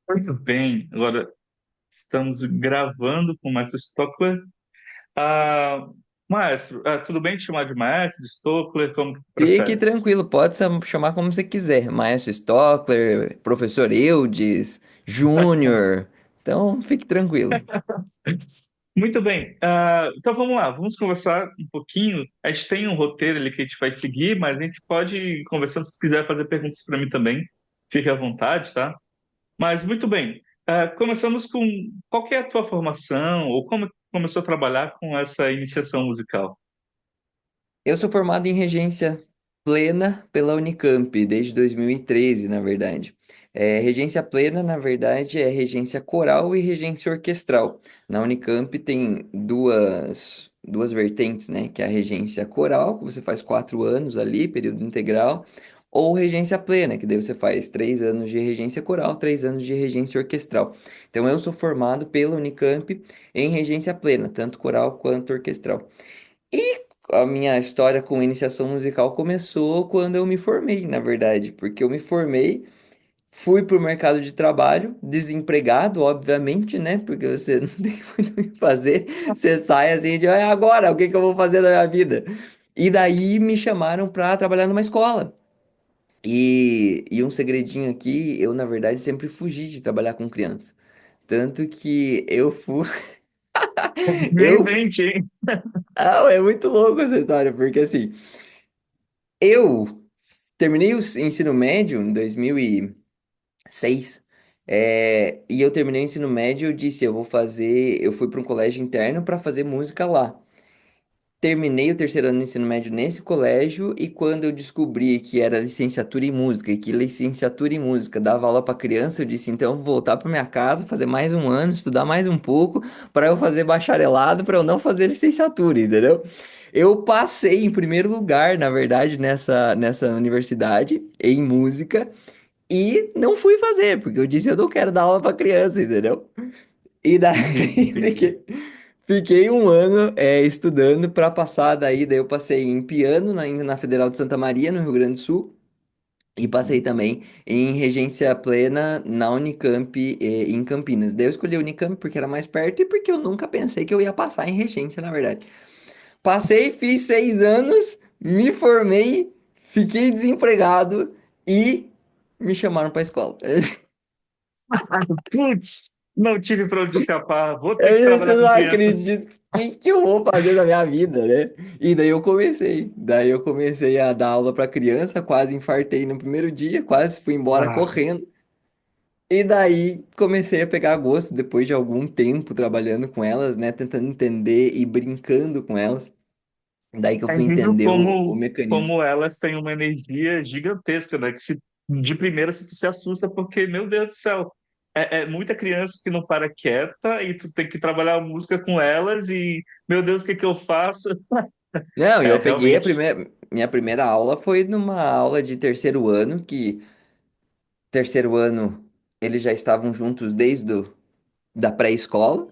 Muito bem, agora estamos gravando com o Maestro Stockler. Ah, maestro, tudo bem te chamar de maestro, de Stockler, como que Fique prefere? tranquilo, pode chamar como você quiser. Maestro Stockler, professor Eudes, Júnior. Então, fique tranquilo. Muito bem, então vamos lá, vamos conversar um pouquinho. A gente tem um roteiro ali que a gente vai seguir, mas a gente pode ir conversando se quiser fazer perguntas para mim também. Fique à vontade, tá? Mas muito bem, começamos com qual que é a tua formação ou como começou a trabalhar com essa iniciação musical? Eu sou formado em regência plena pela Unicamp, desde 2013, na verdade. Regência plena, na verdade, é regência coral e regência orquestral. Na Unicamp tem duas vertentes, né? Que é a regência coral, que você faz 4 anos ali, período integral, ou regência plena, que daí você faz 3 anos de regência coral, 3 anos de regência orquestral. Então, eu sou formado pela Unicamp em regência plena, tanto coral quanto orquestral. E a minha história com iniciação musical começou quando eu me formei, na verdade, porque eu me formei, fui pro mercado de trabalho, desempregado, obviamente, né? Porque você não tem muito o que fazer, você sai assim de, agora, o que que eu vou fazer da minha vida? E daí me chamaram para trabalhar numa escola. E um segredinho aqui, eu, na verdade, sempre fugi de trabalhar com criança. Tanto que eu fui, eu, Surpreendente, hein? é muito louco essa história, porque assim, eu terminei o ensino médio em 2006. E eu terminei o ensino médio, eu disse, eu fui para um colégio interno para fazer música lá. Terminei o terceiro ano do ensino médio nesse colégio e quando eu descobri que era licenciatura em música e que licenciatura em música dava aula para criança, eu disse, então eu vou voltar para minha casa, fazer mais um ano, estudar mais um pouco para eu fazer bacharelado, para eu não fazer licenciatura, entendeu? Eu passei em primeiro lugar, na verdade, nessa universidade em música e não fui fazer, porque eu disse, eu não quero dar aula para criança, entendeu? E daí Entendi. fiquei um ano estudando para passar daí eu passei em piano na Federal de Santa Maria, no Rio Grande do Sul, e passei também em regência plena na Unicamp, em Campinas. Daí eu escolhi a Unicamp porque era mais perto e porque eu nunca pensei que eu ia passar em regência, na verdade. Passei, fiz 6 anos, me formei, fiquei desempregado e me chamaram para a escola. Putz, não tive para onde escapar. Vou ter que Eu disse, trabalhar eu com não criança. acredito. O que que eu vou fazer na minha vida, né? E daí eu comecei. Daí eu comecei a dar aula para criança, quase infartei no primeiro dia, quase fui embora Ah, correndo. E daí comecei a pegar gosto depois de algum tempo trabalhando com elas, né? Tentando entender e brincando com elas. Daí que eu é fui incrível entender o como, mecanismo. como elas têm uma energia gigantesca, né? Que de primeira se tu se assusta porque, meu Deus do céu, é muita criança que não para quieta e tu tem que trabalhar a música com elas e, meu Deus, o que que eu faço? Não, e É, eu peguei realmente. minha primeira aula foi numa aula de terceiro ano, que terceiro ano eles já estavam juntos da pré-escola.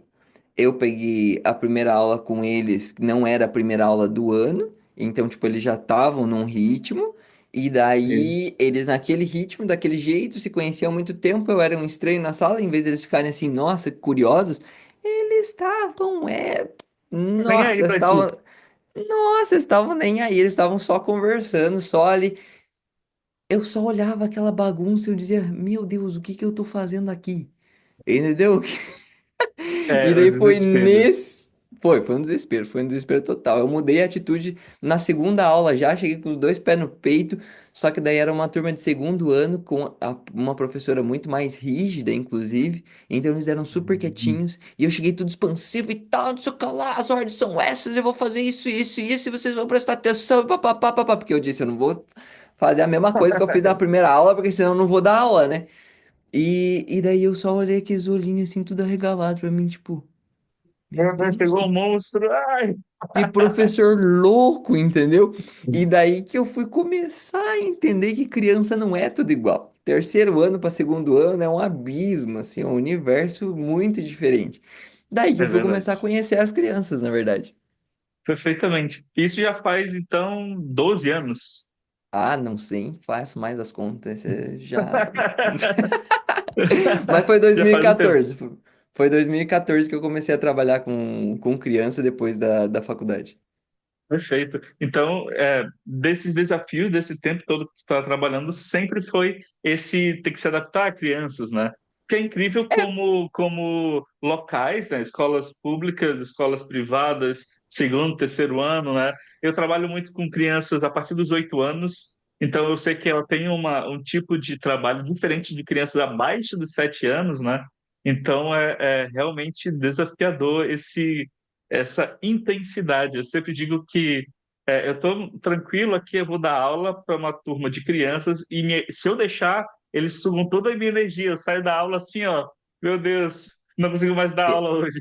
Eu peguei a primeira aula com eles, que não era a primeira aula do ano, então, tipo, eles já estavam num ritmo, e daí eles naquele ritmo, daquele jeito, se conheciam há muito tempo, eu era um estranho na sala, em vez deles ficarem assim, nossa, curiosos, eles estavam, Nem aí nossa, pra ti. estavam nem aí, eles estavam só conversando, só ali. Eu só olhava aquela bagunça e eu dizia, meu Deus, o que que eu tô fazendo aqui? Entendeu? E É, o daí foi desespero. nesse. Foi um desespero total. Eu mudei a atitude na segunda aula já, cheguei com os dois pés no peito, só que daí era uma turma de segundo ano, com uma professora muito mais rígida, inclusive, então eles eram super quietinhos, e eu cheguei tudo expansivo e tal, não sei o que lá, as ordens são essas, eu vou fazer isso, isso e isso, e vocês vão prestar atenção, papapá, papapá, porque eu disse, eu não vou fazer a mesma coisa que eu fiz na primeira aula, porque senão eu não vou dar aula, né? E daí eu só olhei aqueles olhinhos assim, tudo arregalado pra mim, tipo. Meu Meu Deus, Deus, chegou um monstro. Ai! que professor louco, entendeu? E daí que eu fui começar a entender que criança não é tudo igual. Terceiro ano para segundo ano é um abismo, assim, é um universo muito diferente. Daí que É eu fui verdade. começar a conhecer as crianças, na verdade. Perfeitamente. Isso já faz, então, 12 anos. Ah, não sei, faço mais as contas, já. Mas foi Já faz um tempo. 2014. Foi 2014 que eu comecei a trabalhar com criança depois da faculdade. Perfeito. Então, desses desafios, desse tempo todo que tu está trabalhando, sempre foi esse ter que se adaptar a crianças, né? Que é incrível como locais, né? Escolas públicas, escolas privadas, segundo, terceiro ano, né? Eu trabalho muito com crianças a partir dos 8 anos, então eu sei que ela tem um tipo de trabalho diferente de crianças abaixo dos 7 anos, né? Então é realmente desafiador essa intensidade. Eu sempre digo que eu estou tranquilo aqui, eu vou dar aula para uma turma de crianças e se eu deixar, eles sugam toda a minha energia. Eu saio da aula assim, ó, meu Deus, não consigo mais dar aula hoje.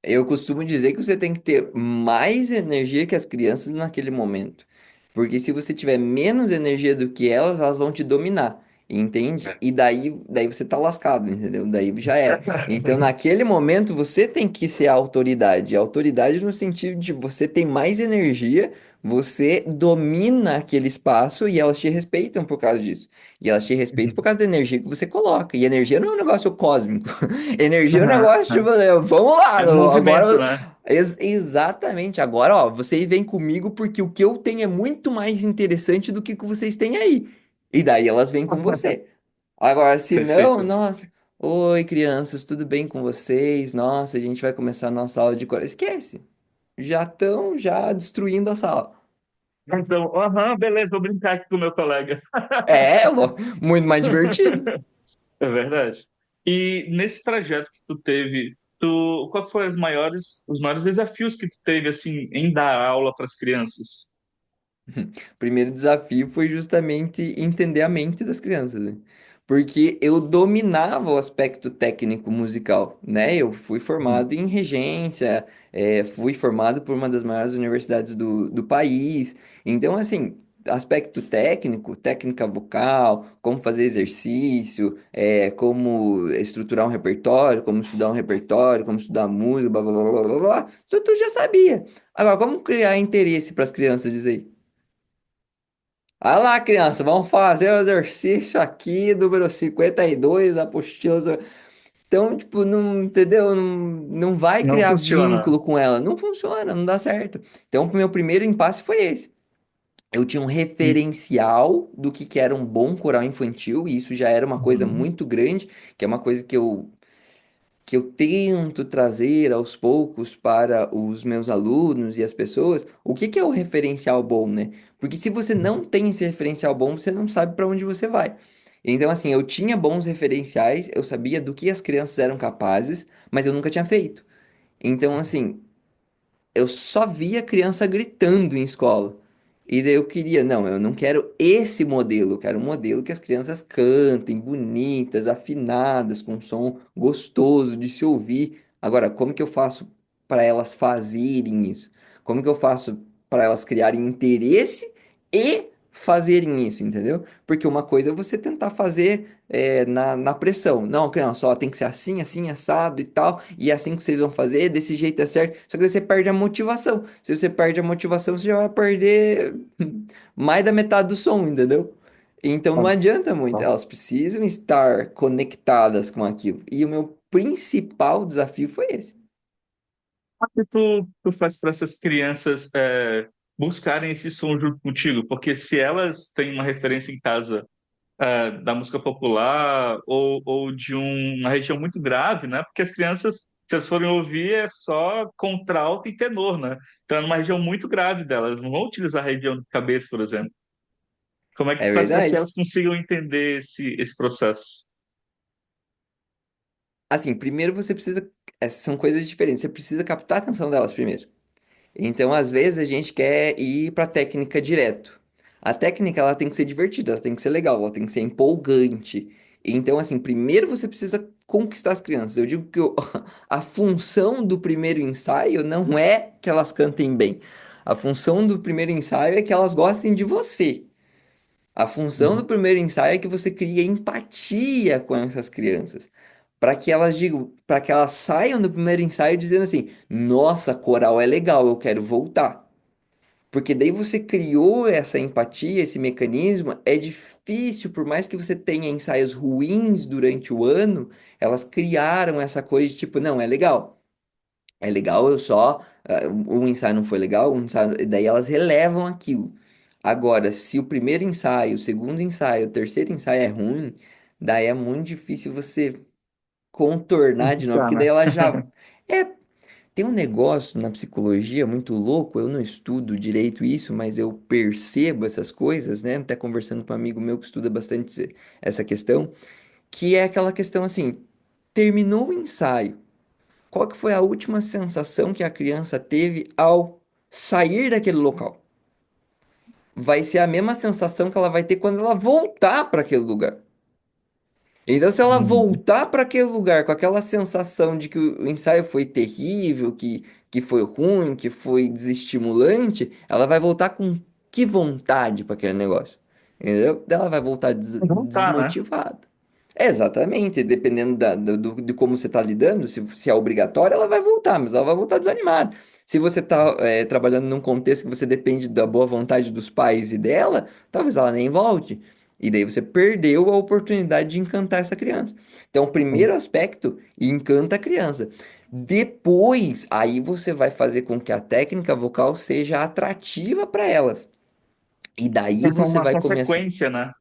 Eu costumo dizer que você tem que ter mais energia que as crianças naquele momento. Porque se você tiver menos energia do que elas vão te dominar, entende? E daí você tá lascado, entendeu? Daí já era. Então, naquele momento, você tem que ser a autoridade. A autoridade no sentido de você tem mais energia, você domina aquele espaço e elas te respeitam por causa disso. E elas te respeitam por causa da energia que você coloca. E energia não é um negócio cósmico. Energia é um negócio, tipo, vamos lá, É movimento, agora. né? Exatamente, agora, ó, vocês vêm comigo porque o que eu tenho é muito mais interessante do que o que vocês têm aí. E daí elas vêm com você. Agora, se não, Perfeito. nossa, oi crianças, tudo bem com vocês? Nossa, a gente vai começar a nossa aula de cor. Esquece, já estão já destruindo a sala. Então, aham, beleza, vou brincar aqui com o meu colega. É, muito mais divertido. É verdade. E nesse trajeto que tu teve, qual foram os maiores desafios que tu teve assim em dar aula para as crianças? O primeiro desafio foi justamente entender a mente das crianças, né? Porque eu dominava o aspecto técnico musical, né? Eu fui Uhum. formado em regência, fui formado por uma das maiores universidades do país. Então, assim, aspecto técnico, técnica vocal, como fazer exercício, como estruturar um repertório, como estudar um repertório, como estudar música, blá, blá, blá, blá, blá, blá, tudo eu já sabia. Agora, como criar interesse para as crianças, diz aí? Vai lá, criança, vamos fazer o exercício aqui, número 52, apostila. Então, tipo, não, entendeu? Não vai Não criar funciona. vínculo com ela. Não funciona, não dá certo. Então, o meu primeiro impasse foi esse. Eu tinha um referencial do que era um bom coral infantil, e isso já era uma coisa Uhum. muito grande, que é uma coisa que eu tento trazer aos poucos para os meus alunos e as pessoas, o que que é o referencial bom, né? Porque se você não tem esse referencial bom, você não sabe para onde você vai. Então, assim, eu tinha bons referenciais, eu sabia do que as crianças eram capazes, mas eu nunca tinha feito. Então, assim, eu só via criança gritando em escola. E daí eu queria, não, eu não quero esse modelo, eu quero um modelo que as crianças cantem, bonitas, afinadas, com um som gostoso de se ouvir. Agora, como que eu faço para elas fazerem isso? Como que eu faço para elas criarem interesse e fazerem isso, entendeu? Porque uma coisa é você tentar fazer na pressão. Não, criança, ó, tem que ser assim, assim, assado e tal, e é assim que vocês vão fazer, desse jeito é certo. Só que você perde a motivação. Se você perde a motivação, você já vai perder mais da metade do som, entendeu? Então não adianta muito, elas precisam estar conectadas com aquilo. E o meu principal desafio foi esse. O que tu faz para essas crianças buscarem esse som junto contigo? Porque se elas têm uma referência em casa da música popular ou de uma região muito grave, né? Porque as crianças, se elas forem ouvir, é só contralto e tenor, né? Então é numa região muito grave delas, não vão utilizar a região de cabeça, por exemplo. Como é que É tu faz para que verdade? elas consigam entender esse processo? Assim, primeiro você precisa. Essas são coisas diferentes. Você precisa captar a atenção delas primeiro. Então, às vezes, a gente quer ir para a técnica direto. A técnica, ela tem que ser divertida, ela tem que ser legal, ela tem que ser empolgante. Então, assim, primeiro você precisa conquistar as crianças. Eu digo que a função do primeiro ensaio não é que elas cantem bem. A função do primeiro ensaio é que elas gostem de você. A função do Uhum. primeiro ensaio é que você crie empatia com essas crianças, para que elas digam, para que elas saiam do primeiro ensaio dizendo assim: "Nossa, coral é legal, eu quero voltar". Porque daí você criou essa empatia, esse mecanismo. É difícil, por mais que você tenha ensaios ruins durante o ano, elas criaram essa coisa de tipo, não, é legal. É legal, eu só. Um ensaio não foi legal, um ensaio, e daí elas relevam aquilo. Agora, se o primeiro ensaio, o segundo ensaio, o terceiro ensaio é ruim, daí é muito difícil você contornar de novo, Pensar, porque né? daí ela já. É, tem um negócio na psicologia muito louco, eu não estudo direito isso, mas eu percebo essas coisas, né? Até conversando com um amigo meu que estuda bastante essa questão, que é aquela questão assim, terminou o ensaio. Qual que foi a última sensação que a criança teve ao sair daquele local? Vai ser a mesma sensação que ela vai ter quando ela voltar para aquele lugar. Então, se ela Uhum. voltar para aquele lugar com aquela sensação de que o ensaio foi terrível, que foi ruim, que foi desestimulante, ela vai voltar com que vontade para aquele negócio? Entendeu? Ela vai voltar Não tá, né? desmotivada. Exatamente, dependendo de como você está lidando, se é obrigatório, ela vai voltar, mas ela vai voltar desanimada. Se você está trabalhando num contexto que você depende da boa vontade dos pais e dela, talvez ela nem volte. E daí você perdeu a oportunidade de encantar essa criança. Então, o primeiro aspecto, encanta a criança. Depois, aí você vai fazer com que a técnica vocal seja atrativa para elas. E daí Porque é você uma vai começar. consequência, né?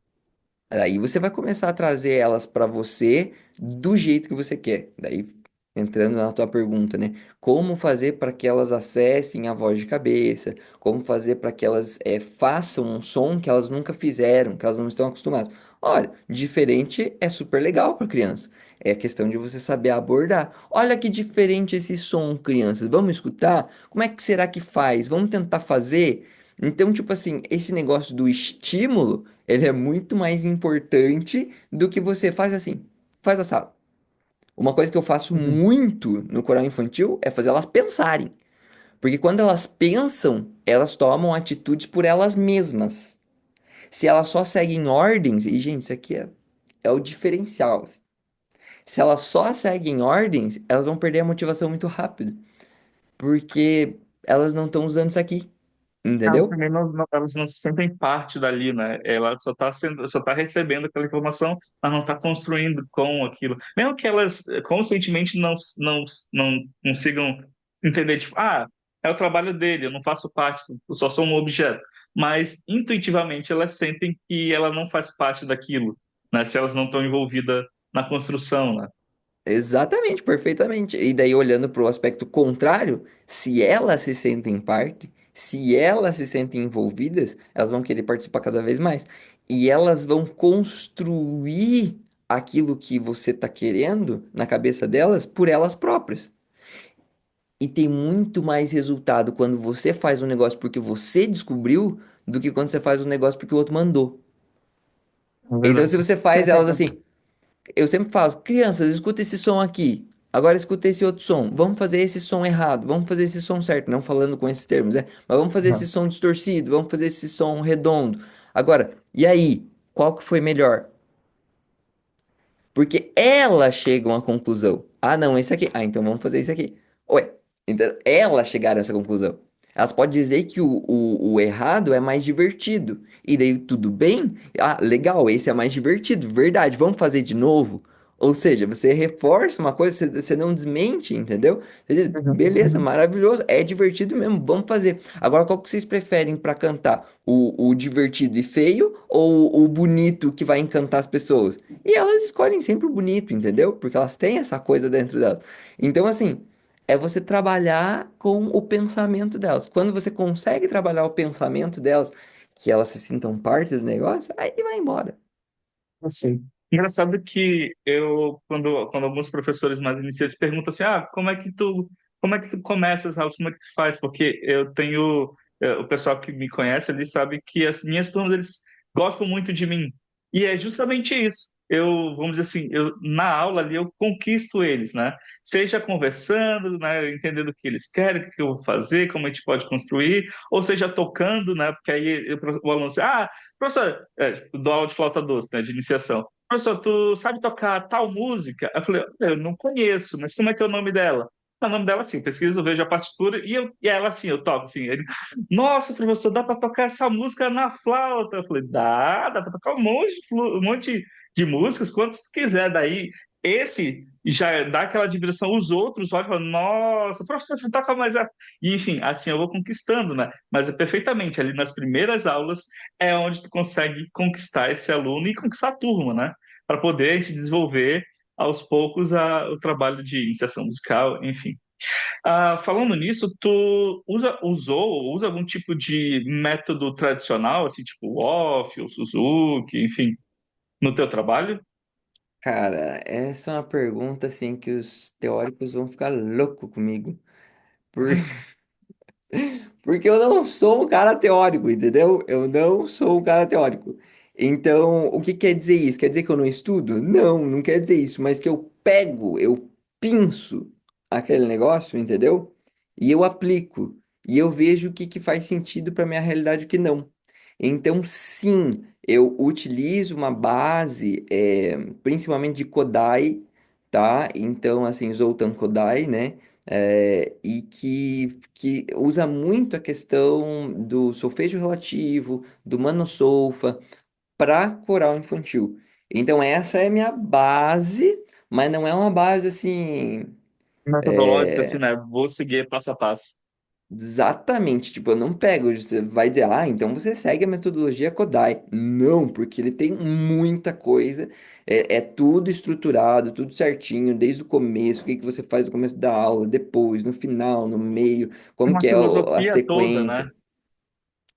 Aí você vai começar a trazer elas para você do jeito que você quer. Daí, entrando na tua pergunta, né? Como fazer para que elas acessem a voz de cabeça? Como fazer para que elas façam um som que elas nunca fizeram, que elas não estão acostumadas? Olha, diferente é super legal para criança. É questão de você saber abordar. Olha que diferente esse som, crianças. Vamos escutar? Como é que será que faz? Vamos tentar fazer? Então, tipo assim, esse negócio do estímulo ele é muito mais importante do que você faz assim, faz a sala. Uma coisa que eu faço Uhum. muito no coral infantil é fazer elas pensarem. Porque quando elas pensam, elas tomam atitudes por elas mesmas. Se elas só seguem ordens, e gente, isso aqui é o diferencial, assim. Se elas só seguem ordens, elas vão perder a motivação muito rápido. Porque elas não estão usando isso aqui, Elas entendeu? também elas não se sentem parte dali, né? Ela só tá recebendo aquela informação, mas não está construindo com aquilo. Mesmo que elas conscientemente não consigam entender, tipo, ah, é o trabalho dele, eu não faço parte, eu só sou um objeto. Mas intuitivamente elas sentem que ela não faz parte daquilo, né? Se elas não estão envolvidas na construção, né? Exatamente, perfeitamente. E daí, olhando para o aspecto contrário, se elas se sentem parte, se elas se sentem envolvidas, elas vão querer participar cada vez mais. E elas vão construir aquilo que você está querendo na cabeça delas por elas próprias. E tem muito mais resultado quando você faz um negócio porque você descobriu do que quando você faz um negócio porque o outro mandou. É Então, se verdade. você faz elas assim. Eu sempre falo, crianças, escuta esse som aqui. Agora escuta esse outro som. Vamos fazer esse som errado. Vamos fazer esse som certo. Não falando com esses termos, né? Mas vamos fazer esse Uhum. som distorcido. Vamos fazer esse som redondo. Agora, e aí? Qual que foi melhor? Porque elas chegam à conclusão. Ah, não, esse aqui. Ah, então vamos fazer esse aqui. Ué, então elas chegaram a essa conclusão. Elas podem dizer que o errado é mais divertido. E daí, tudo bem? Ah, legal, esse é mais divertido, verdade. Vamos fazer de novo? Ou seja, você reforça uma coisa, você não desmente, entendeu? Você diz, beleza, Uhum. maravilhoso, é divertido mesmo, vamos fazer. Agora, qual que vocês preferem para cantar? O divertido e feio ou o bonito que vai encantar as pessoas? E elas escolhem sempre o bonito, entendeu? Porque elas têm essa coisa dentro delas. Então, assim, é você trabalhar com o pensamento delas. Quando você consegue trabalhar o pensamento delas, que elas se sintam parte do negócio, aí vai embora. Assim. Engraçado que quando alguns professores mais iniciantes perguntam assim, ah, como é que tu começa as aulas, como é que tu faz? Porque eu tenho, o pessoal que me conhece ali sabe que as minhas turmas, eles gostam muito de mim. E é justamente isso. Vamos dizer assim, na aula ali eu conquisto eles, né? Seja conversando, né, entendendo o que eles querem, o que eu vou fazer, como a gente pode construir, ou seja tocando, né? Porque aí o aluno diz, ah, professor, dou aula de flauta doce, né, de iniciação. Professor, tu sabe tocar tal música? Eu falei, eu não conheço, mas como é que é o nome dela? O nome dela assim, pesquiso, eu vejo a partitura e ela assim, eu toco assim. Ele, nossa, professor, dá para tocar essa música na flauta? Eu falei, dá para tocar um monte de músicas, quantos tu quiser. Daí, esse já dá aquela diversão. Os outros olham e falam, nossa, professor, você toca mais. E, enfim, assim eu vou conquistando, né? Mas é perfeitamente, ali nas primeiras aulas é onde tu consegue conquistar esse aluno e conquistar a turma, né? Para poder a gente desenvolver aos poucos o trabalho de iniciação musical, enfim. Falando nisso, tu usou ou usa algum tipo de método tradicional, assim, tipo o Off, o Suzuki, enfim, no teu trabalho? Cara, essa é uma pergunta assim que os teóricos vão ficar louco comigo. Por... Porque eu não sou um cara teórico, entendeu? Eu não sou um cara teórico. Então, o que quer dizer isso? Quer dizer que eu não estudo? Não, não quer dizer isso, mas que eu pego, eu pinço aquele negócio, entendeu? E eu aplico. E eu vejo o que, que faz sentido para minha realidade e o que não. Então, sim, eu utilizo uma base, principalmente de Kodai, tá? Então, assim, Zoltan Kodai, né? E que usa muito a questão do solfejo relativo, do mano-solfa, para coral infantil. Então, essa é a minha base, mas não é uma base assim. Metodológica, assim, né? Vou seguir passo a passo. Exatamente, tipo, eu não pego, você vai dizer, ah, então você segue a metodologia Kodai. Não, porque ele tem muita coisa, é tudo estruturado, tudo certinho, desde o começo, o que que você faz no começo da aula, depois, no final, no meio, como Uma que é a filosofia toda, né? sequência.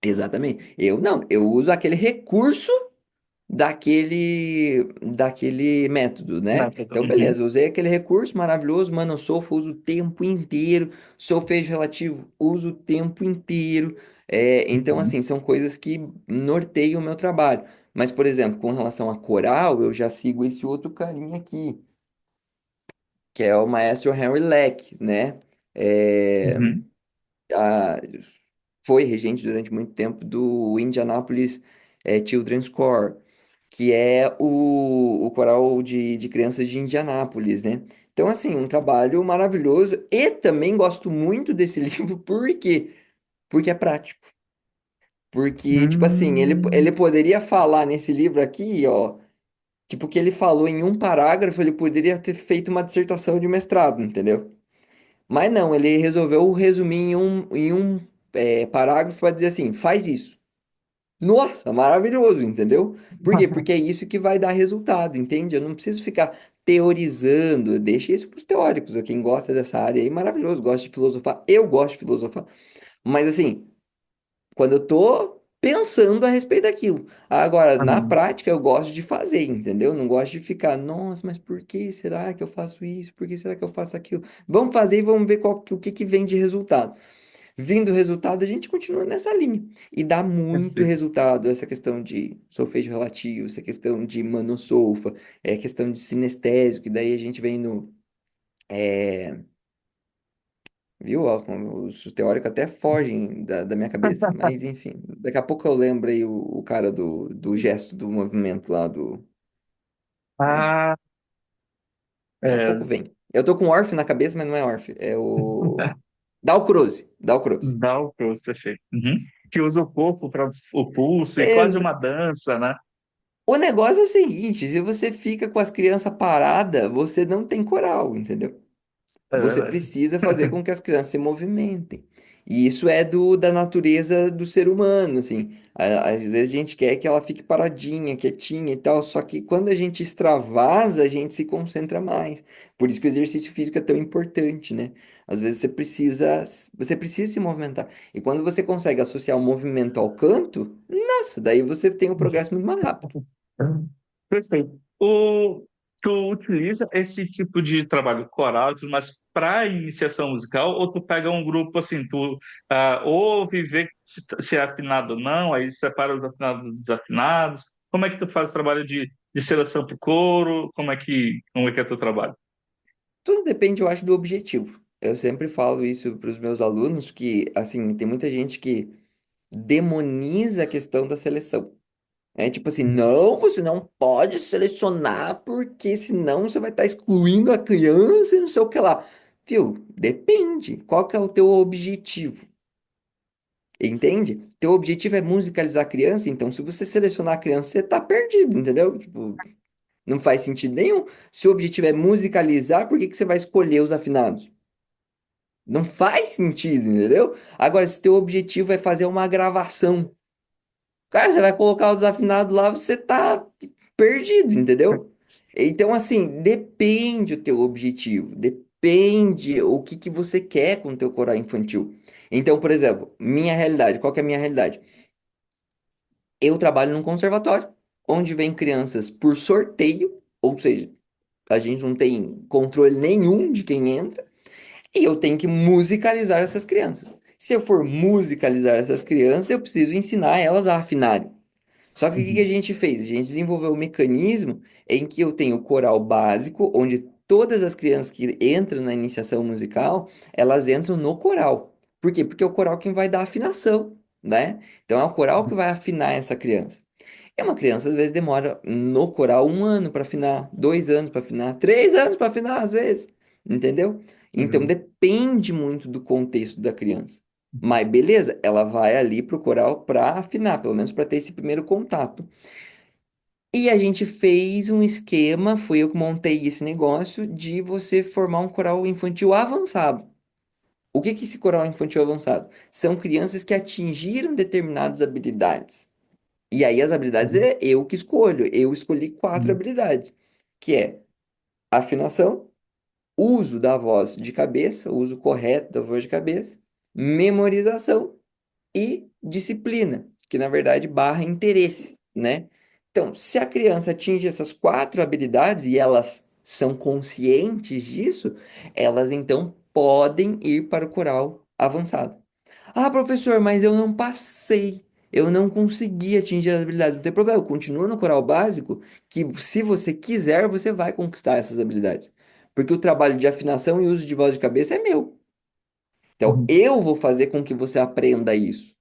Exatamente. Eu não, eu uso aquele recurso daquele método, né? Método. Então, Uhum, beleza, usei aquele recurso maravilhoso, mano, solfa, uso o tempo inteiro, solfejo relativo, uso o tempo inteiro. Então, uhum. assim, são coisas que norteiam o meu trabalho. Mas, por exemplo, com relação a coral, eu já sigo esse outro carinha aqui, que é o maestro Henry Leck, né? É, Uhum. a- foi regente durante muito tempo do Indianapolis Children's Choir, que é o coral de crianças de Indianápolis, né? Então, assim, um trabalho maravilhoso. E também gosto muito desse livro, por quê? Porque é prático. Porque, tipo assim, ele Hum. poderia falar nesse livro aqui, ó, tipo, que ele falou em um parágrafo, ele poderia ter feito uma dissertação de mestrado, entendeu? Mas não, ele resolveu resumir em um parágrafo para dizer assim, faz isso. Nossa, maravilhoso, entendeu? Por quê? Porque é isso que vai dar resultado, entende? Eu não preciso ficar teorizando, deixa isso para os teóricos, quem gosta dessa área aí, maravilhoso, gosta de filosofar, eu gosto de filosofar. Mas assim, quando eu tô pensando a respeito daquilo. Agora, na Uhum. prática, eu gosto de fazer, entendeu? Não gosto de ficar, nossa, mas por que será que eu faço isso? Por que será que eu faço aquilo? Vamos fazer e vamos ver o que que vem de resultado. Vindo o resultado, a gente continua nessa linha. E dá muito Perfeito. resultado essa questão de solfejo relativo, essa questão de monossolfa, questão de sinestésico, que daí a gente vem no. é, Viu? Ó, como os teóricos até fogem da minha cabeça. Mas, enfim, daqui a pouco eu lembro aí o cara do gesto do movimento lá do. Né? Ah, Daqui a pouco é, vem. Eu tô com Orff na cabeça, mas não é Orff. É o. Dalcroze. Dalcroze. dá o pulso, perfeito. Uhum. Que usa o corpo para o pulso e quase Ex- uma dança, né? O negócio é o seguinte: se você fica com as crianças paradas, você não tem coral, entendeu? É Você verdade. precisa fazer com que as crianças se movimentem. E isso é da natureza do ser humano, assim. Às vezes a gente quer que ela fique paradinha, quietinha e tal, só que quando a gente extravasa, a gente se concentra mais. Por isso que o exercício físico é tão importante, né? Às vezes você precisa se movimentar. E quando você consegue associar o movimento ao canto, nossa, daí você tem um progresso muito mais rápido. Perfeito. Tu utiliza esse tipo de trabalho coral, e tudo mais para iniciação musical, ou tu pega um grupo assim, tu ouve, vê se é afinado ou não, aí separa os afinados dos desafinados. Como é que tu faz o trabalho de seleção para o coro? Como é que é teu trabalho? Tudo depende, eu acho, do objetivo. Eu sempre falo isso para os meus alunos, que, assim, tem muita gente que demoniza a questão da seleção. É tipo assim, não, você não pode selecionar porque senão você vai estar excluindo a criança e não sei o que lá. Viu? Depende. Qual que é o teu objetivo? Entende? Teu objetivo é musicalizar a criança, então se você selecionar a criança, você tá perdido, entendeu? Tipo, não faz sentido nenhum. Se o objetivo é musicalizar, por que que você vai escolher os afinados? Não faz sentido, entendeu? Agora, se teu objetivo é fazer uma gravação, cara, você vai colocar o desafinado lá, você tá perdido, entendeu? Então, assim, depende o teu objetivo, depende o que que você quer com o teu coral infantil. Então, por exemplo, minha realidade, qual que é a minha realidade? Eu trabalho num conservatório, onde vem crianças por sorteio, ou seja, a gente não tem controle nenhum de quem entra, e eu tenho que musicalizar essas crianças. Se eu for musicalizar essas crianças, eu preciso ensinar elas a afinarem. Só que o que que a Uhum, gente fez? A gente desenvolveu um mecanismo em que eu tenho o coral básico, onde todas as crianças que entram na iniciação musical, elas entram no coral. Por quê? Porque é o coral quem vai dar afinação, né? Então é o coral que vai afinar essa criança. E uma criança às vezes demora no coral 1 ano para afinar, 2 anos para afinar, 3 anos para afinar às vezes, entendeu? Então uhum, depende muito do contexto da criança. uhum, Mas beleza, ela vai ali pro coral para afinar, pelo menos para ter esse primeiro contato. E a gente fez um esquema, foi eu que montei esse negócio de você formar um coral infantil avançado. O que que é esse coral infantil avançado? São crianças que atingiram determinadas habilidades. E aí as habilidades uhum, é eu que escolho. Eu escolhi quatro uhum, habilidades, que é afinação, uso da voz de cabeça, uso correto da voz de cabeça, memorização e disciplina, que na verdade barra interesse, né? Então, se a criança atinge essas quatro habilidades e elas são conscientes disso, elas então podem ir para o coral avançado. Ah, professor, mas eu não passei. Eu não consegui atingir as habilidades. Não tem problema, continua no coral básico, que se você quiser, você vai conquistar essas habilidades. Porque o trabalho de afinação e uso de voz de cabeça é meu. Então, uhum, eu vou fazer com que você aprenda isso.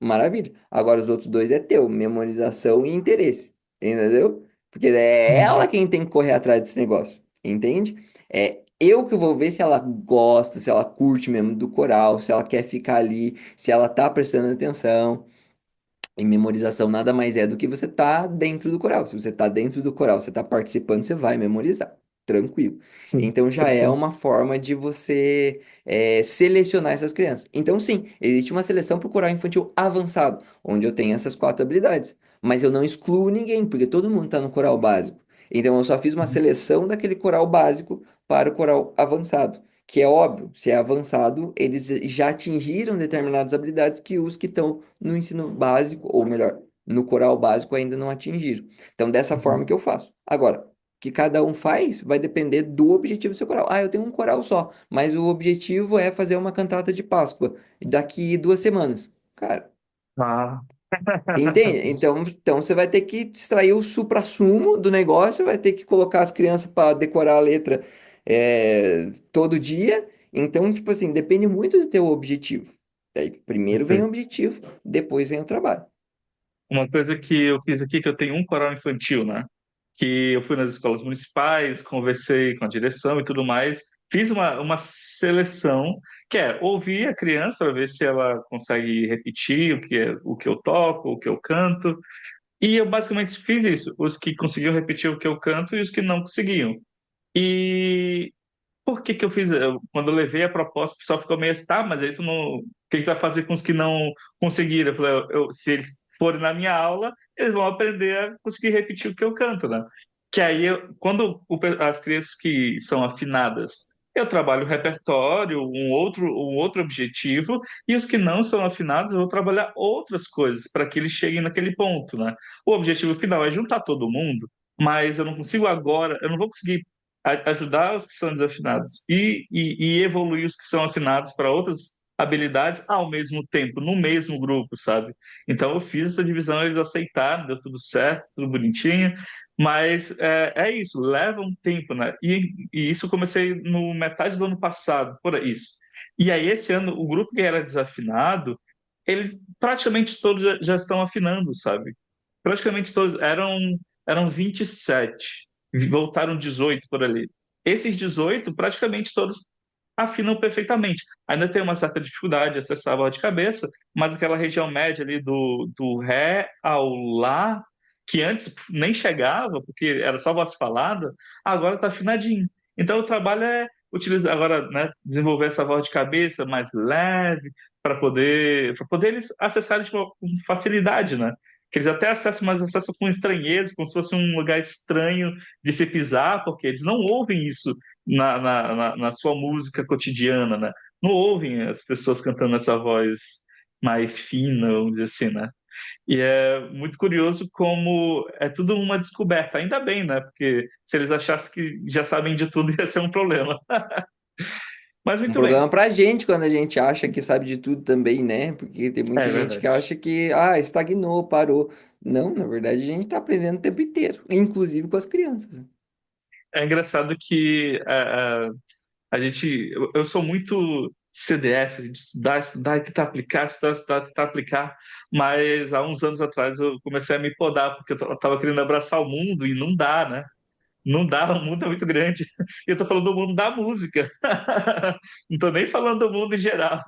Maravilha. Agora os outros dois é teu, memorização e interesse. Entendeu? Porque é uhum. ela quem tem que correr atrás desse negócio. Entende? É eu que vou ver se ela gosta, se ela curte mesmo do coral, se ela quer ficar ali, se ela tá prestando atenção. E memorização nada mais é do que você tá dentro do coral. Se você tá dentro do coral, você tá participando, você vai memorizar. Tranquilo. Sim, Então já é perfeito. uma forma de você selecionar essas crianças. Então, sim, existe uma seleção para o coral infantil avançado, onde eu tenho essas quatro habilidades. Mas eu não excluo ninguém, porque todo mundo está no coral básico. Então eu só fiz uma Uhum, seleção daquele coral básico para o coral avançado. Que é óbvio, se é avançado, eles já atingiram determinadas habilidades que os que estão no ensino básico, ou melhor, no coral básico ainda não atingiram. Então, dessa uhum. forma que eu faço. Agora, o que cada um faz vai depender do objetivo do seu coral. Ah, eu tenho um coral só, mas o objetivo é fazer uma cantata de Páscoa daqui 2 semanas. Cara, Ah, entende? Então você vai ter que extrair o suprassumo do negócio, vai ter que colocar as crianças para decorar a letra todo dia. Então, tipo assim, depende muito do teu objetivo. Aí, primeiro vem o perfeito. objetivo, depois vem o trabalho. Uma coisa que eu fiz aqui, que eu tenho um coral infantil, né? Que eu fui nas escolas municipais, conversei com a direção e tudo mais, fiz uma seleção, que é ouvir a criança para ver se ela consegue repetir o que eu toco, o que eu canto, e eu basicamente fiz isso, os que conseguiam repetir o que eu canto e os que não conseguiam. E por que que eu fiz? Quando eu levei a proposta, o pessoal ficou meio assim, tá, mas aí tu não. O que que tu vai fazer com os que não conseguiram? Eu falei, se eles forem na minha aula, eles vão aprender a conseguir repetir o que eu canto, né? Que aí, quando as crianças que são afinadas, eu trabalho o repertório, um outro objetivo, e os que não são afinados, eu vou trabalhar outras coisas para que eles cheguem naquele ponto, né? O objetivo final é juntar todo mundo, mas eu não consigo agora, eu não vou conseguir ajudar os que são desafinados e evoluir os que são afinados para outras habilidades ao mesmo tempo, no mesmo grupo, sabe? Então eu fiz essa divisão, eles aceitaram, deu tudo certo, tudo bonitinho, mas é isso, leva um tempo, né? E isso eu comecei no metade do ano passado, por isso. E aí esse ano, o grupo que era desafinado, eles praticamente todos já estão afinando, sabe? Praticamente todos, eram 27, voltaram 18 por ali. Esses 18, praticamente todos. afinam perfeitamente. Ainda tem uma certa dificuldade de acessar a voz de cabeça, mas aquela região média ali do Ré ao Lá, que antes nem chegava, porque era só voz falada, agora está afinadinho. Então o trabalho é utilizar agora, né, desenvolver essa voz de cabeça mais leve para poder eles acessarem tipo, com facilidade, né? Que eles até acessam, mas acessam com estranheza, como se fosse um lugar estranho de se pisar, porque eles não ouvem isso na sua música cotidiana, né? Não ouvem as pessoas cantando essa voz mais fina, vamos dizer assim, né? E é muito curioso como é tudo uma descoberta. Ainda bem, né? Porque se eles achassem que já sabem de tudo, ia ser um problema. Mas Um muito problema bem. pra gente quando a gente acha que sabe de tudo também, né? Porque tem muita É gente que verdade. acha que, estagnou, parou. Não, na verdade a gente tá aprendendo o tempo inteiro, inclusive com as crianças. É engraçado que eu sou muito CDF, de estudar, estudar e tentar aplicar, estudar, estudar, tentar aplicar, mas há uns anos atrás eu comecei a me podar, porque eu estava querendo abraçar o mundo e não dá, né? Não dá, o mundo é muito grande. E eu estou falando do mundo da música. Não estou nem falando do mundo em geral.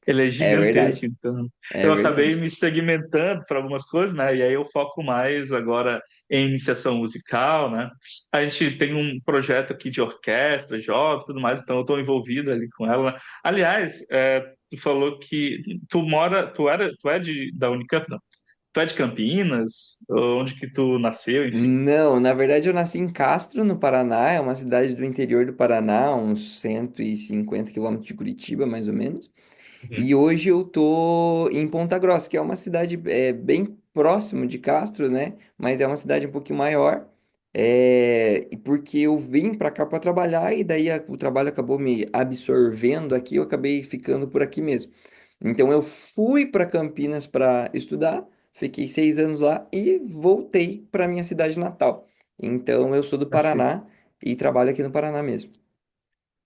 Ele é É gigantesco, verdade, então é eu acabei verdade. me segmentando para algumas coisas, né? E aí eu foco mais agora em iniciação musical, né? A gente tem um projeto aqui de orquestra, jovens, tudo mais, então eu estou envolvido ali com ela, né? Aliás, tu falou que tu é da Unicamp, não? Tu é de Campinas? Onde que tu nasceu, enfim? Não, na verdade eu nasci em Castro, no Paraná, é uma cidade do interior do Paraná, uns 150 quilômetros de Curitiba, mais ou menos. Uhum. E hoje eu tô em Ponta Grossa, que é uma cidade bem próximo de Castro, né? Mas é uma cidade um pouquinho maior. E porque eu vim para cá para trabalhar e daí o trabalho acabou me absorvendo aqui, eu acabei ficando por aqui mesmo. Então eu fui para Campinas para estudar, fiquei 6 anos lá e voltei para minha cidade natal. Então eu sou do Perfeito. Paraná e trabalho aqui no Paraná mesmo.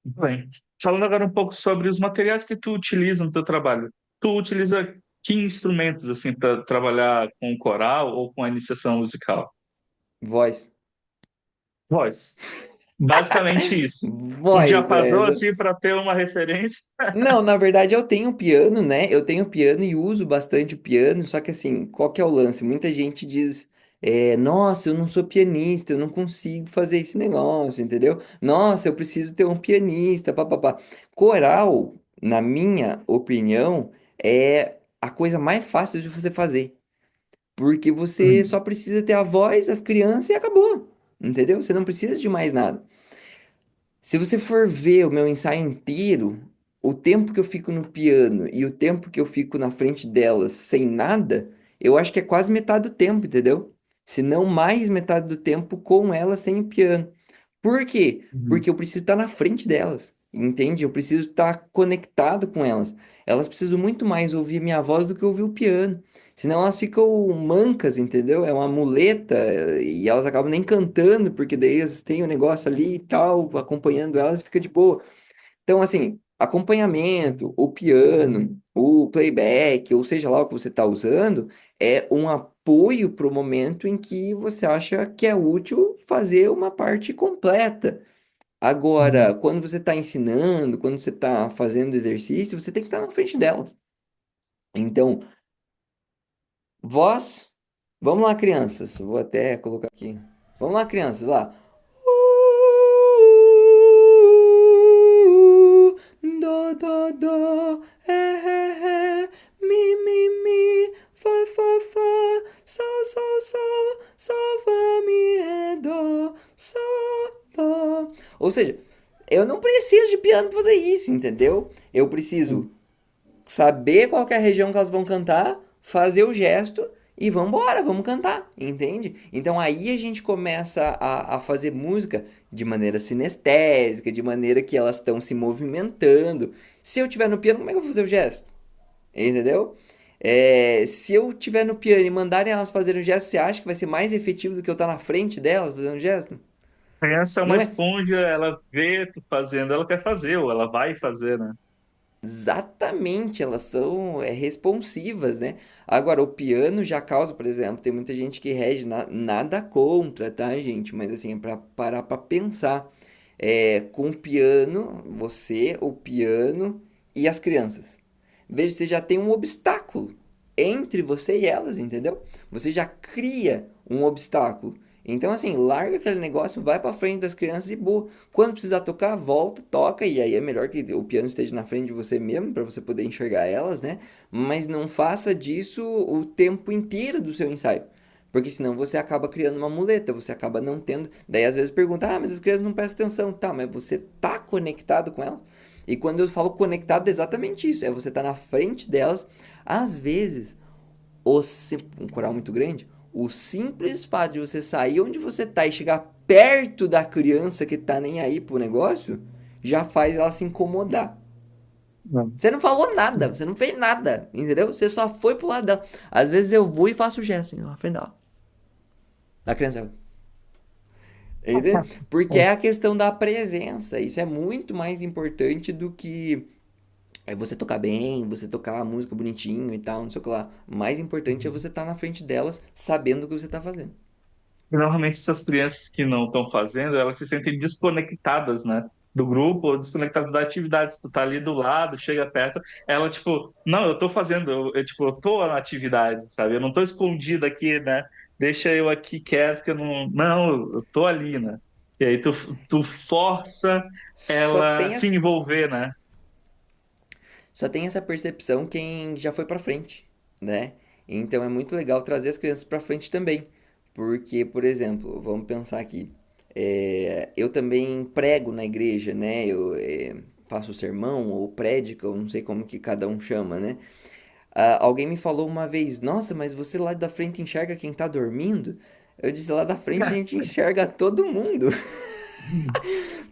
Muito bem. Falando agora um pouco sobre os materiais que tu utiliza no teu trabalho. Tu utiliza que instrumentos assim para trabalhar com o coral ou com a iniciação musical? Voz. Voz. Basicamente isso. Um Voz, diapasão assim para ter uma referência. Não, na verdade eu tenho piano, né? Eu tenho piano e uso bastante o piano, só que assim, qual que é o lance? Muita gente diz, nossa, eu não sou pianista, eu não consigo fazer esse negócio, entendeu? Nossa, eu preciso ter um pianista, papapá. Coral, na minha opinião, é a coisa mais fácil de você fazer, porque você Hum, só precisa ter a voz, as crianças e acabou, entendeu? Você não precisa de mais nada. Se você for ver o meu ensaio inteiro, o tempo que eu fico no piano e o tempo que eu fico na frente delas sem nada, eu acho que é quase metade do tempo, entendeu? Se não mais metade do tempo com elas sem o piano. Por quê? uhum, Porque eu preciso estar na frente delas, entende? Eu preciso estar conectado com elas. Elas precisam muito mais ouvir minha voz do que ouvir o piano. Senão elas ficam mancas, entendeu? É uma muleta e elas acabam nem cantando, porque daí elas têm o negócio ali e tal, acompanhando elas, fica de boa. Então, assim, acompanhamento, o piano, o playback, ou seja lá o que você está usando, é um apoio para o momento em que você acha que é útil fazer uma parte completa. Agora, uhum. quando você está ensinando, quando você está fazendo exercício, você tem que estar na frente delas. Então, voz, vamos lá, crianças. Vou até colocar aqui. Vamos lá, crianças, lá. Dó, dó, dó, mi, fá, sol, fá, mi, ré, dó, dó. Ou seja, eu não preciso de piano para fazer isso, entendeu? Eu preciso saber qual que é a região que elas vão cantar, fazer o gesto e vambora, vamos cantar, entende? Então aí a gente começa a fazer música de maneira sinestésica, de maneira que elas estão se movimentando. Se eu tiver no piano, como é que eu vou fazer o gesto? Entendeu? Se eu tiver no piano e mandarem elas fazerem o gesto, você acha que vai ser mais efetivo do que eu estar na frente delas fazendo o gesto? Essa é uma Não é? esponja, ela vê tu fazendo, ela quer fazer, ou ela vai fazer, né? Exatamente, elas são responsivas, né? Agora, o piano já causa, por exemplo, tem muita gente que rege nada contra, tá, gente? Mas assim, é pra parar pra pensar. com o piano, você, o piano e as crianças. Veja, você já tem um obstáculo entre você e elas, entendeu? Você já cria um obstáculo. Então, assim, larga aquele negócio, vai pra frente das crianças e boa. Quando precisar tocar, volta, toca, e aí é melhor que o piano esteja na frente de você mesmo, pra você poder enxergar elas, né? Mas não faça disso o tempo inteiro do seu ensaio. Porque senão você acaba criando uma muleta, você acaba não tendo. Daí às vezes pergunta, mas as crianças não prestam atenção. Tá, mas você tá conectado com elas? E quando eu falo conectado, é exatamente isso. É você tá na frente delas. Às vezes, um coral muito grande, o simples fato de você sair onde você tá e chegar perto da criança que tá nem aí pro negócio, já faz ela se incomodar. Não. Você não falou nada, você não fez nada, entendeu? Você só foi pro lado dela. Às vezes eu vou e faço o gesto, assim, na frente dela. Da criança. Entendeu? Porque é a questão da presença. Isso é muito mais importante do que você tocar bem, você tocar a música bonitinho e tal, não sei o que lá. O mais importante é você estar na frente delas, sabendo o que você está fazendo. E normalmente essas crianças que não estão fazendo, elas se sentem desconectadas, né? Do grupo, ou desconectadas da atividade. Se tu tá ali do lado, chega perto, ela, tipo, não, eu tô fazendo, tipo, eu tô na atividade, sabe? Eu não tô escondido aqui, né? Deixa eu aqui quieto, que eu não. Não, eu tô ali, né? E aí tu força Só ela tem, a se envolver, né? só tem essa percepção quem já foi pra frente, né? Então é muito legal trazer as crianças pra frente também. Porque, por exemplo, vamos pensar aqui. Eu também prego na igreja, né? Eu faço sermão ou prédica, eu não sei como que cada um chama, né? Alguém me falou uma vez, nossa, mas você lá da frente enxerga quem tá dormindo? Eu disse, lá da frente a gente enxerga todo mundo.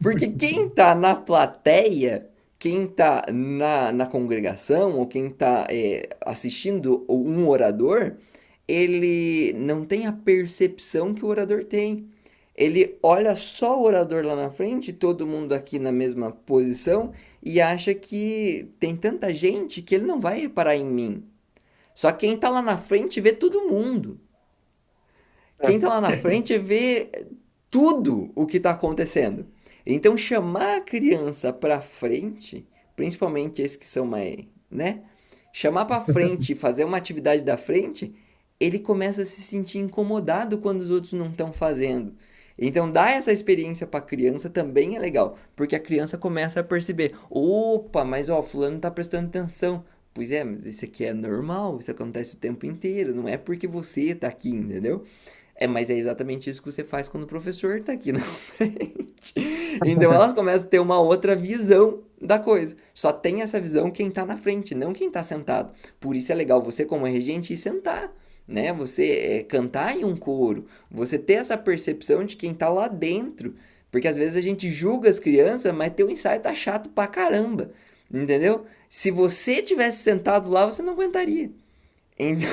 Porque quem tá na plateia, quem tá na congregação, ou quem tá assistindo um orador, ele não tem a percepção que o orador tem. Ele olha só o orador lá na frente, todo mundo aqui na mesma posição, e acha que tem tanta gente que ele não vai reparar em mim. Só que quem tá lá na frente vê todo mundo. Quem tá lá na frente vê tudo o que tá acontecendo. Então chamar a criança pra frente, principalmente esses que são mais, né? Chamar pra frente e fazer uma atividade da frente, ele começa a se sentir incomodado quando os outros não estão fazendo. Então dar essa experiência pra criança também é legal, porque a criança começa a perceber, opa, mas ó, fulano tá prestando atenção. Pois é, mas isso aqui é normal, isso acontece o tempo inteiro, não é porque você tá aqui, entendeu? Mas é exatamente isso que você faz quando o professor tá aqui na frente. Então elas começam a ter uma outra visão da coisa. Só tem essa visão quem tá na frente, não quem tá sentado. Por isso é legal você, como regente, ir sentar, né? Você cantar em um coro, você ter essa percepção de quem tá lá dentro. Porque às vezes a gente julga as crianças, mas teu ensaio tá chato pra caramba. Entendeu? Se você tivesse sentado lá, você não aguentaria. Então,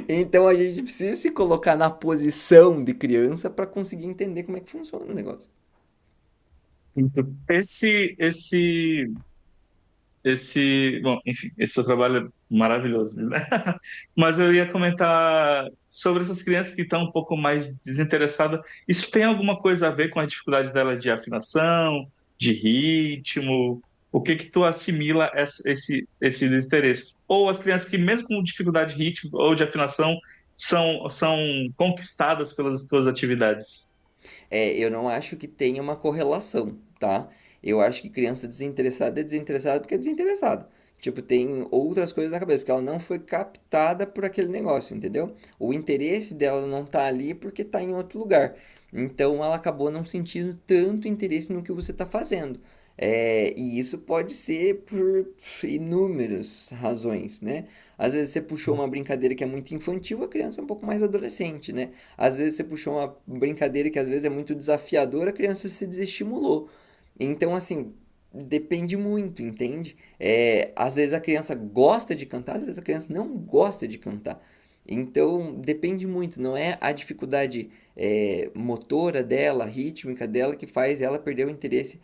então a gente precisa se colocar na posição de criança para conseguir entender como é que funciona o negócio. Esse, esse bom, enfim, esse seu trabalho é maravilhoso, né? Mas eu ia comentar sobre essas crianças que estão um pouco mais desinteressadas. Isso tem alguma coisa a ver com a dificuldade dela de afinação, de ritmo? O que que tu assimila esse desinteresse? Ou as crianças que mesmo com dificuldade de ritmo ou de afinação são conquistadas pelas tuas atividades? Eu não acho que tenha uma correlação, tá? Eu acho que criança desinteressada é desinteressada porque é desinteressada. Tipo, tem outras coisas na cabeça, porque ela não foi captada por aquele negócio, entendeu? O interesse dela não tá ali porque tá em outro lugar. Então ela acabou não sentindo tanto interesse no que você tá fazendo. E isso pode ser por inúmeras razões, né? Às vezes você puxou uma brincadeira que é muito infantil, a criança é um pouco mais adolescente, né? Às vezes você puxou uma brincadeira que às vezes é muito desafiadora, a criança se desestimulou. Então, assim, depende muito, entende? Às vezes a criança gosta de cantar, às vezes a criança não gosta de cantar. Então, depende muito, não é a dificuldade motora dela, rítmica dela, que faz ela perder o interesse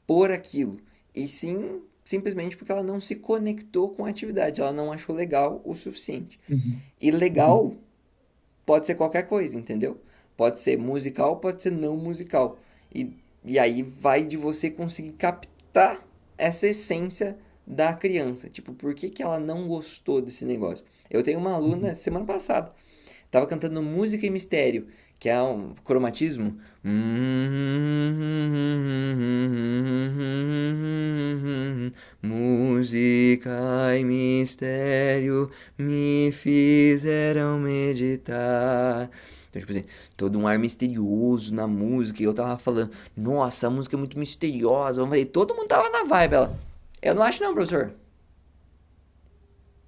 por aquilo. E sim, simplesmente porque ela não se conectou com a atividade, ela não achou legal o suficiente. Uhum. E Uhum. legal pode ser qualquer coisa, entendeu? Pode ser musical, pode ser não musical. E E aí vai de você conseguir captar essa essência da criança. Tipo, por que que ela não gostou desse negócio? Eu tenho uma aluna semana passada, tava cantando música e mistério, que é um cromatismo. Música e mistério me fizeram meditar. Então, tipo assim, todo um ar misterioso na música. E eu tava falando, nossa, a música é muito misteriosa. Vamos ver. Todo mundo tava na vibe, ela. Eu não acho não, professor.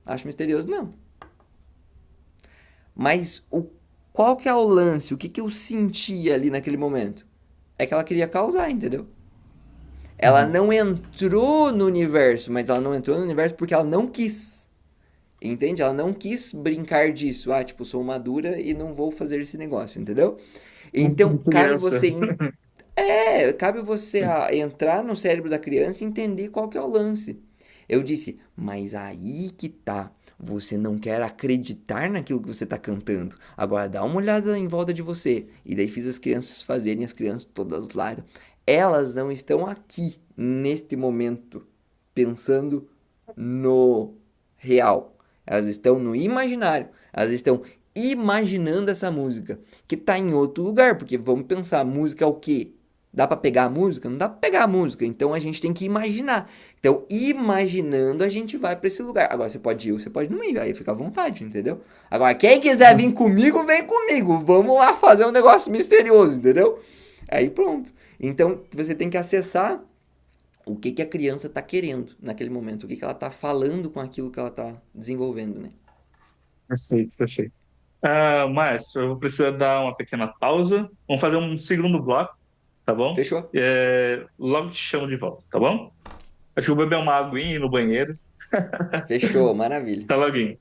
Acho misterioso, não. Mas qual que é o lance? O que que eu senti ali naquele momento? É que ela queria causar, entendeu? Ela Uhum. não entrou no universo, mas ela não entrou no universo porque ela não quis. Entende? Ela não quis brincar disso. Ah, tipo, sou madura e não vou fazer esse negócio, entendeu? Então, Muito criança. cabe você entrar no cérebro da criança e entender qual que é o lance. Eu disse, mas aí que tá. Você não quer acreditar naquilo que você está cantando. Agora dá uma olhada em volta de você. E daí fiz as crianças fazerem, as crianças todas lá. Elas não estão aqui, neste momento, pensando no real. Elas estão no imaginário. Elas estão imaginando essa música que tá em outro lugar, porque vamos pensar, música é o quê? Dá para pegar a música? Não dá para pegar a música, então a gente tem que imaginar. Então, imaginando, a gente vai para esse lugar. Agora, você pode ir ou você pode não ir, aí fica à vontade, entendeu? Agora, quem quiser vir comigo, vem comigo. Vamos lá fazer um negócio misterioso, entendeu? Aí pronto. Então, você tem que acessar o que que a criança está querendo naquele momento, o que que ela está falando com aquilo que ela está desenvolvendo, né? Perfeito, perfeito. Maestro, eu vou precisar dar uma pequena pausa. Vamos fazer um segundo bloco, tá bom? Fechou? Logo te chamo de volta, tá bom? Acho que eu vou beber uma aguinha e ir no banheiro. Fechou, maravilha. Tá loguinho.